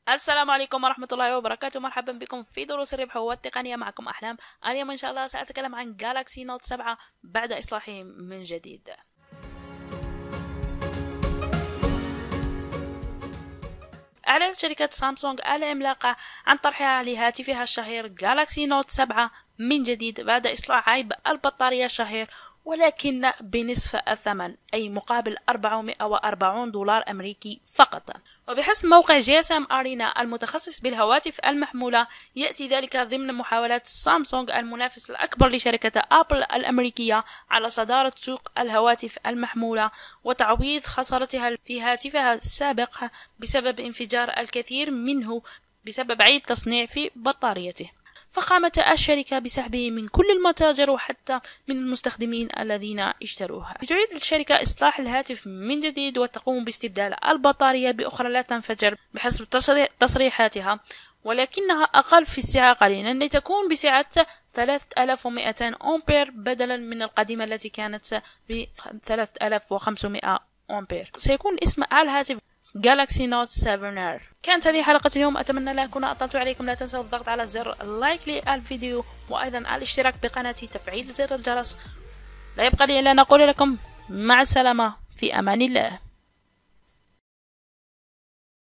السلام عليكم ورحمة الله وبركاته. مرحبا بكم في دروس الربح والتقنية. معكم أحلام. اليوم إن شاء الله سأتكلم عن جالاكسي نوت 7 بعد إصلاحه من جديد. أعلنت شركة سامسونج العملاقة عن طرحها لهاتفها الشهير جالاكسي نوت 7 من جديد بعد إصلاح عيب البطارية الشهير، ولكن بنصف الثمن، أي مقابل $440 أمريكي فقط. وبحسب موقع GSM Arena المتخصص بالهواتف المحمولة، يأتي ذلك ضمن محاولات سامسونج المنافس الأكبر لشركة أبل الأمريكية على صدارة سوق الهواتف المحمولة وتعويض خسارتها في هاتفها السابق بسبب انفجار الكثير منه بسبب عيب تصنيع في بطاريته. فقامت الشركة بسحبه من كل المتاجر وحتى من المستخدمين الذين اشتروها. تعيد الشركة إصلاح الهاتف من جديد وتقوم باستبدال البطارية بأخرى لا تنفجر بحسب تصريحاتها، ولكنها أقل في السعة قليلا، لتكون بسعة 3200 أمبير بدلا من القديمة التي كانت ب 3500 أمبير. سيكون اسم الهاتف جالاكسي نوت 7R. كانت هذه حلقة اليوم، أتمنى لا أكون أطلت عليكم. لا تنسوا الضغط على زر اللايك للفيديو وأيضا الاشتراك بقناتي، تفعيل زر الجرس. لا يبقى لي إلا أن أقول لكم مع السلامة، في أمان الله.